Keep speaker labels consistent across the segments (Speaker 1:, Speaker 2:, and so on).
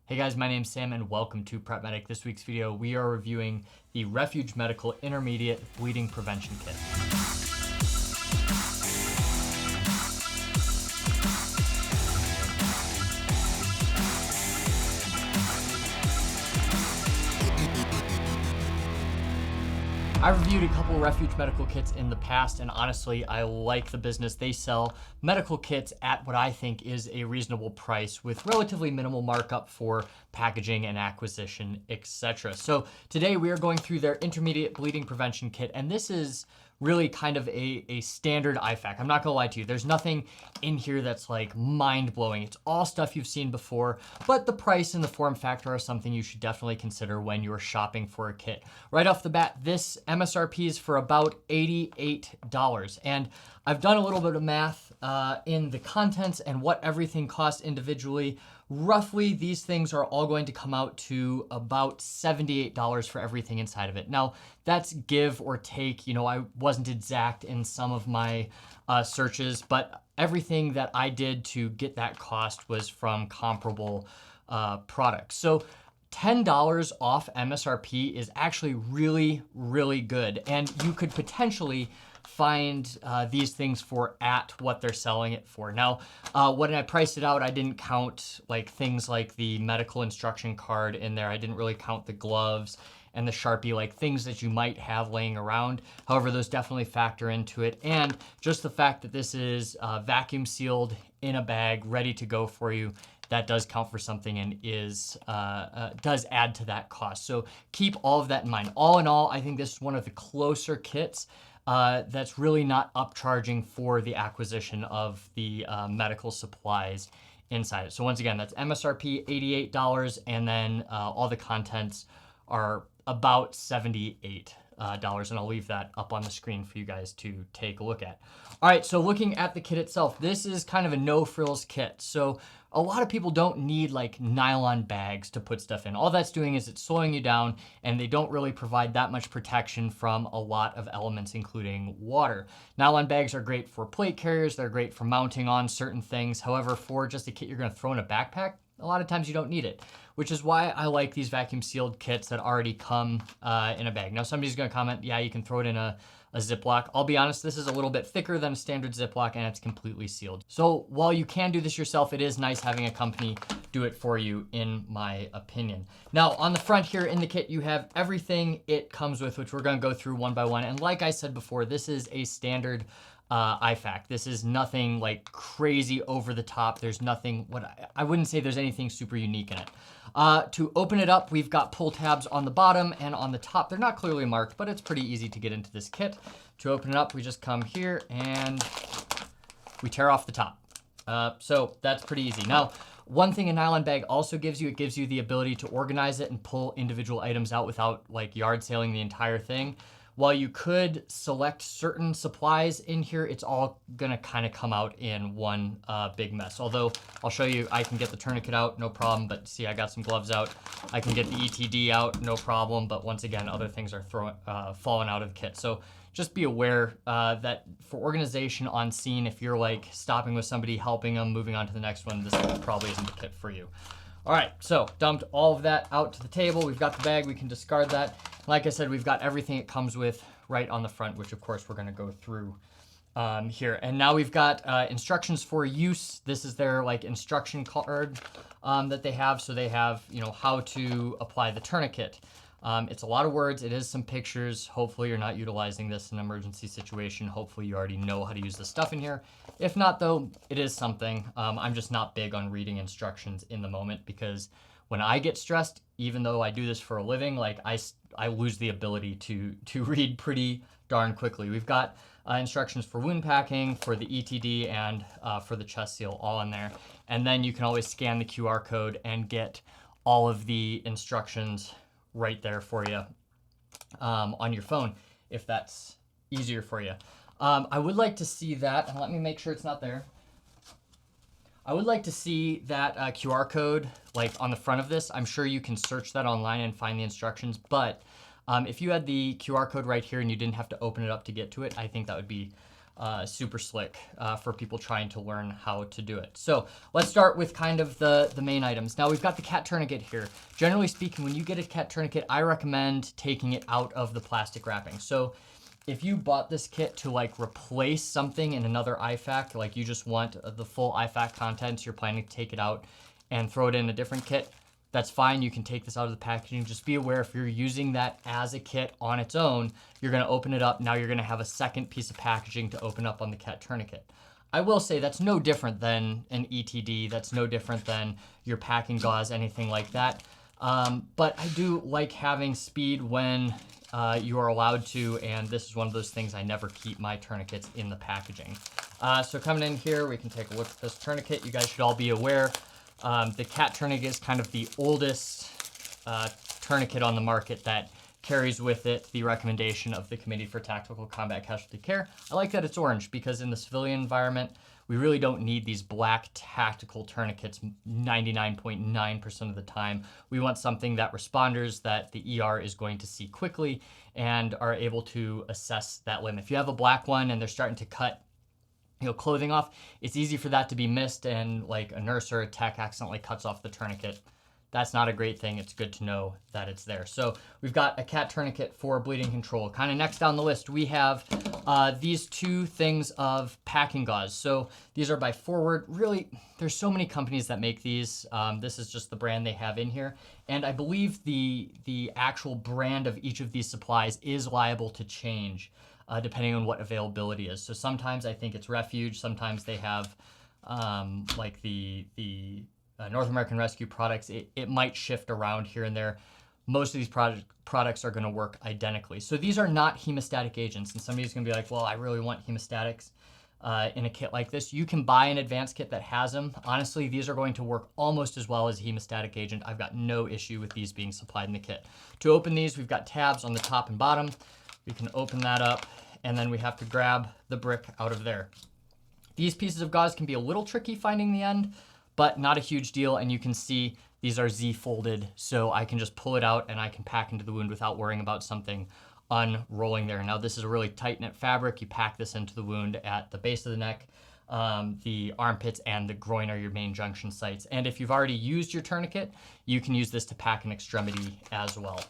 Speaker 1: Hey guys, my name's Sam and welcome to Prep Medic. This week's video, we are reviewing the Refuge Medical Intermediate Bleeding Prevention Kit. I reviewed a couple Refuge Medical kits in the past, and honestly, I like the business. They sell medical kits at what I think is a reasonable price with relatively minimal markup for packaging and acquisition, etc. So today we are going through their Intermediate Bleeding Prevention Kit, and this is really kind of a standard IFAK. I'm not gonna lie to you, there's nothing in here that's like mind-blowing. It's all stuff you've seen before, but the price and the form factor are something you should definitely consider when you're shopping for a kit. Right off the bat, this MSRP is for about $88. And I've done a little bit of math in the contents and what everything costs individually. Roughly, these things are all going to come out to about $78 for everything inside of it. Now, that's give or take. You know, I wasn't exact in some of my searches, but everything that I did to get that cost was from comparable products. So $10 off MSRP is actually really, really good. And you could potentially find these things for at what they're selling it for. Now, when I priced it out, I didn't count like things like the medical instruction card in there. I didn't really count the gloves and the Sharpie, like things that you might have laying around. However, those definitely factor into it. And just the fact that this is vacuum sealed in a bag, ready to go for you, that does count for something and is does add to that cost. So keep all of that in mind. All in all, I think this is one of the closer kits that's really not upcharging for the acquisition of the medical supplies inside it. So once again, that's MSRP $88, and then all the contents are about $78. And I'll leave that up on the screen for you guys to take a look at. All right, so looking at the kit itself, this is kind of a no-frills kit. So a lot of people don't need like nylon bags to put stuff in. All that's doing is it's slowing you down, and they don't really provide that much protection from a lot of elements, including water. Nylon bags are great for plate carriers. They're great for mounting on certain things. However, for just a kit you're gonna throw in a backpack, a lot of times you don't need it, which is why I like these vacuum sealed kits that already come in a bag. Now, somebody's gonna comment, yeah, you can throw it in a Ziploc. I'll be honest, this is a little bit thicker than a standard Ziploc, and it's completely sealed. So while you can do this yourself, it is nice having a company do it for you, in my opinion. Now, on the front here in the kit, you have everything it comes with, which we're gonna go through one by one. And like I said before, this is a standard IFAK. This is nothing like crazy over the top. There's nothing, I wouldn't say there's anything super unique in it. To open it up, we've got pull tabs on the bottom and on the top. They're not clearly marked, but it's pretty easy to get into this kit. To open it up, we just come here and we tear off the top. So that's pretty easy. Now, one thing a nylon bag also gives you, it gives you the ability to organize it and pull individual items out without like yard sailing the entire thing. While you could select certain supplies in here, it's all gonna kind of come out in one big mess. Although I'll show you, I can get the tourniquet out, no problem, but see, I got some gloves out. I can get the ETD out, no problem, but once again, other things are falling out of the kit. So just be aware that for organization on scene, if you're like stopping with somebody, helping them, moving on to the next one, this probably isn't the kit for you. All right, so dumped all of that out to the table. We've got the bag, we can discard that. Like I said, we've got everything it comes with right on the front, which of course we're gonna go through here. And now we've got instructions for use. This is their like instruction card that they have. So they have, you know, how to apply the tourniquet. It's a lot of words, it is some pictures. Hopefully you're not utilizing this in an emergency situation. Hopefully you already know how to use the stuff in here. If not though, it is something. I'm just not big on reading instructions in the moment, because when I get stressed, even though I do this for a living, like I lose the ability to read pretty darn quickly. We've got instructions for wound packing, for the ETD, and for the chest seal all in there. And then you can always scan the QR code and get all of the instructions right there for you on your phone, if that's easier for you. I would like to see that, and let me make sure it's not there. I would like to see that QR code like on the front of this. I'm sure you can search that online and find the instructions, but if you had the QR code right here and you didn't have to open it up to get to it, I think that would be super slick for people trying to learn how to do it. So let's start with kind of the main items. Now we've got the cat tourniquet here. Generally speaking, when you get a cat tourniquet, I recommend taking it out of the plastic wrapping. So if you bought this kit to like replace something in another IFAK, like you just want the full IFAK contents, you're planning to take it out and throw it in a different kit, that's fine. You can take this out of the packaging. Just be aware if you're using that as a kit on its own, you're going to open it up. Now you're going to have a second piece of packaging to open up on the cat tourniquet. I will say that's no different than an ETD. That's no different than your packing gauze, anything like that. But I do like having speed when you are allowed to, and this is one of those things I never keep my tourniquets in the packaging. So coming in here, we can take a look at this tourniquet. You guys should all be aware the cat tourniquet is kind of the oldest tourniquet on the market that carries with it the recommendation of the Committee for Tactical Combat Casualty Care. I like that it's orange because in the civilian environment, we really don't need these black tactical tourniquets 99.9% of the time. We want something that responders that the ER is going to see quickly and are able to assess that limb. If you have a black one and they're starting to cut clothing off, it's easy for that to be missed and like a nurse or a tech accidentally cuts off the tourniquet. That's not a great thing. It's good to know that it's there. So we've got a cat tourniquet for bleeding control. Kind of next down the list, we have these two things of packing gauze. So these are by Forward. Really, there's so many companies that make these. This is just the brand they have in here. And I believe the actual brand of each of these supplies is liable to change depending on what availability is. So sometimes I think it's Refuge. Sometimes they have like the North American Rescue products. It might shift around here and there. Most of these products are going to work identically. So these are not hemostatic agents. And somebody's going to be like, well, I really want hemostatics in a kit like this. You can buy an advanced kit that has them. Honestly, these are going to work almost as well as a hemostatic agent. I've got no issue with these being supplied in the kit. To open these, we've got tabs on the top and bottom. We can open that up, and then we have to grab the brick out of there. These pieces of gauze can be a little tricky finding the end, but not a huge deal. And you can see these are Z-folded, so I can just pull it out and I can pack into the wound without worrying about something unrolling there. Now, this is a really tight knit fabric. You pack this into the wound at the base of the neck. The armpits and the groin are your main junction sites. And if you've already used your tourniquet, you can use this to pack an extremity as well.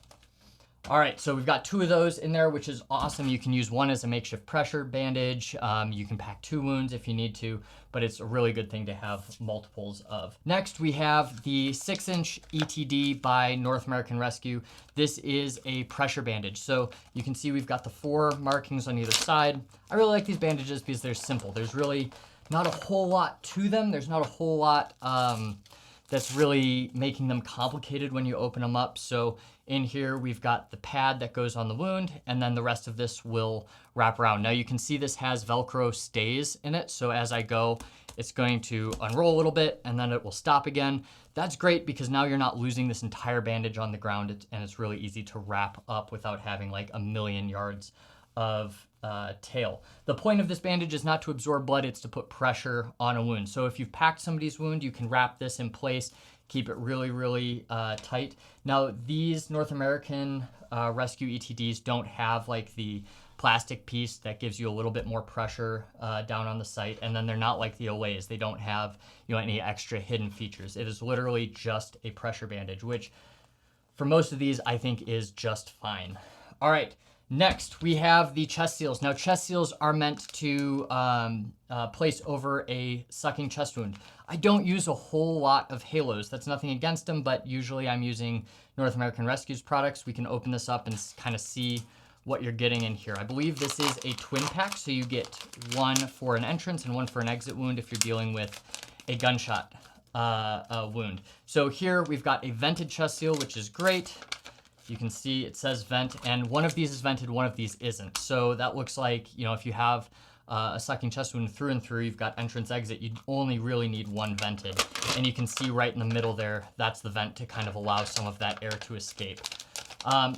Speaker 1: All right, so we've got two of those in there, which is awesome. You can use one as a makeshift pressure bandage. You can pack 2 wounds if you need to, but it's a really good thing to have multiples of. Next, we have the 6-inch ETD by North American Rescue. This is a pressure bandage. So you can see we've got the 4 markings on either side. I really like these bandages because they're simple. There's really not a whole lot to them. There's not a whole lot that's really making them complicated when you open them up. So in here, we've got the pad that goes on the wound, and then the rest of this will wrap around. Now you can see this has Velcro stays in it. So as I go, it's going to unroll a little bit and then it will stop again. That's great because now you're not losing this entire bandage on the ground, and it's really easy to wrap up without having like a million yards of tail. The point of this bandage is not to absorb blood, it's to put pressure on a wound. So if you've packed somebody's wound, you can wrap this in place, keep it really, really tight. Now, these North American Rescue ETDs don't have like the plastic piece that gives you a little bit more pressure down on the site, and then they're not like the Olays. They don't have any extra hidden features. It is literally just a pressure bandage, which for most of these I think is just fine. All right. Next, we have the chest seals. Now, chest seals are meant to place over a sucking chest wound. I don't use a whole lot of halos. That's nothing against them, but usually I'm using North American Rescue's products. We can open this up and kind of see what you're getting in here. I believe this is a twin pack, so you get one for an entrance and one for an exit wound if you're dealing with a gunshot wound. So here we've got a vented chest seal, which is great. You can see it says vent, and one of these is vented, one of these isn't. So that looks like, if you have a sucking chest wound through and through, you've got entrance, exit, you only really need one vented. And you can see right in the middle there, that's the vent to kind of allow some of that air to escape.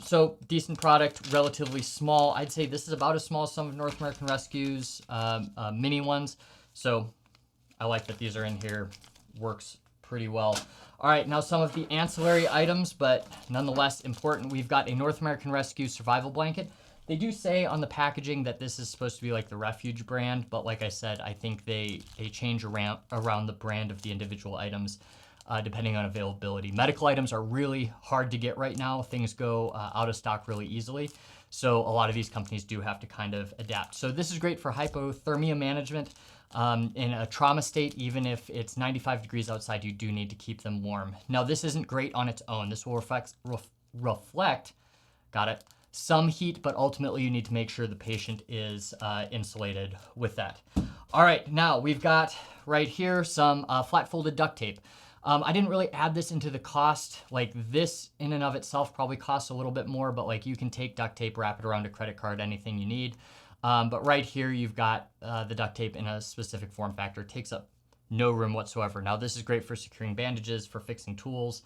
Speaker 1: So decent product, relatively small. I'd say this is about as small as some of North American Rescue's mini ones. So I like that these are in here, works pretty well. All right, now some of the ancillary items, but nonetheless important. We've got a North American Rescue survival blanket. They do say on the packaging that this is supposed to be like the Refuge brand, but like I said, I think they change around the brand of the individual items depending on availability. Medical items are really hard to get right now. Things go out of stock really easily. So a lot of these companies do have to kind of adapt. So this is great for hypothermia management. In a trauma state, even if it's 95 degrees outside, you do need to keep them warm. Now, this isn't great on its own. This will reflect, got it, some heat, but ultimately you need to make sure the patient is insulated with that. All right, now we've got right here some flat folded duct tape. I didn't really add this into the cost. Like this in and of itself probably costs a little bit more, but like you can take duct tape, wrap it around a credit card, anything you need. But right here, you've got the duct tape in a specific form factor. It takes up no room whatsoever. Now this is great for securing bandages, for fixing tools.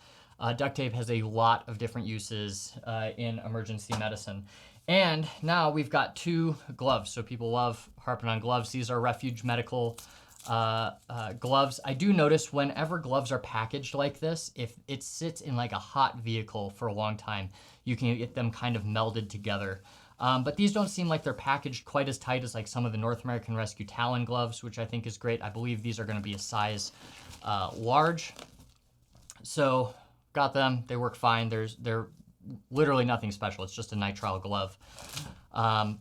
Speaker 1: Duct tape has a lot of different uses in emergency medicine. And now we've got 2 gloves. So people love harping on gloves. These are Refuge Medical gloves. I do notice whenever gloves are packaged like this, if it sits in like a hot vehicle for a long time, you can get them kind of melded together. But these don't seem like they're packaged quite as tight as like some of the North American Rescue Talon gloves, which I think is great. I believe these are going to be a size large. So got them. They work fine. They're literally nothing special. It's just a nitrile glove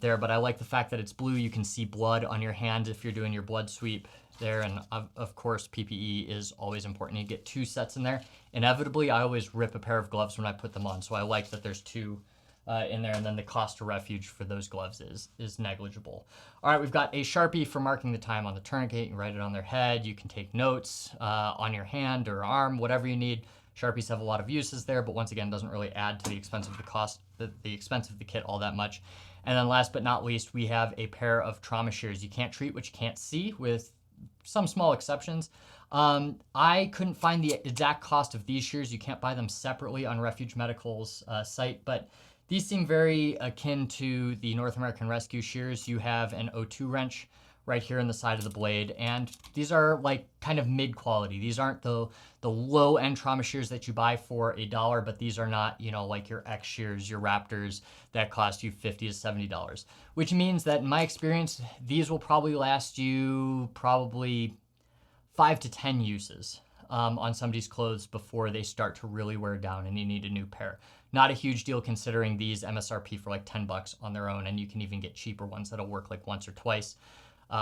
Speaker 1: there. But I like the fact that it's blue. You can see blood on your hand if you're doing your blood sweep there. And of course, PPE is always important. You get 2 sets in there. Inevitably, I always rip a pair of gloves when I put them on. So I like that there's 2 in there, and then the cost to Refuge for those gloves is negligible. All right, we've got a Sharpie for marking the time on the tourniquet. You can write it on their head. You can take notes on your hand or arm, whatever you need. Sharpies have a lot of uses there, but once again, doesn't really add to the expense of the expense of the kit all that much. And then last but not least, we have a pair of trauma shears. You can't treat what you can't see, with some small exceptions. I couldn't find the exact cost of these shears. You can't buy them separately on Refuge Medical's site, but these seem very akin to the North American Rescue shears. You have an O2 wrench right here in the side of the blade, and these are like kind of mid-quality. These aren't the low-end trauma shears that you buy for $1, but these are not, you know, like your X shears, your Raptors that cost you $50 to $70, which means that in my experience, these will probably last you probably 5 to 10 uses on somebody's clothes before they start to really wear down and you need a new pair. Not a huge deal considering these MSRP for like $10 on their own, and you can even get cheaper ones that'll work like once or twice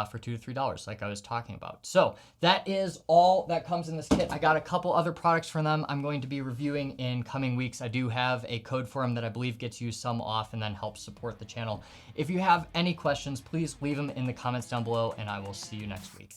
Speaker 1: for $2 to $3, like I was talking about. So that is all that comes in this kit. I got a couple other products from them I'm going to be reviewing in coming weeks. I do have a code for them that I believe gets you some off and then helps support the channel. If you have any questions, please leave them in the comments down below, and I will see you next week.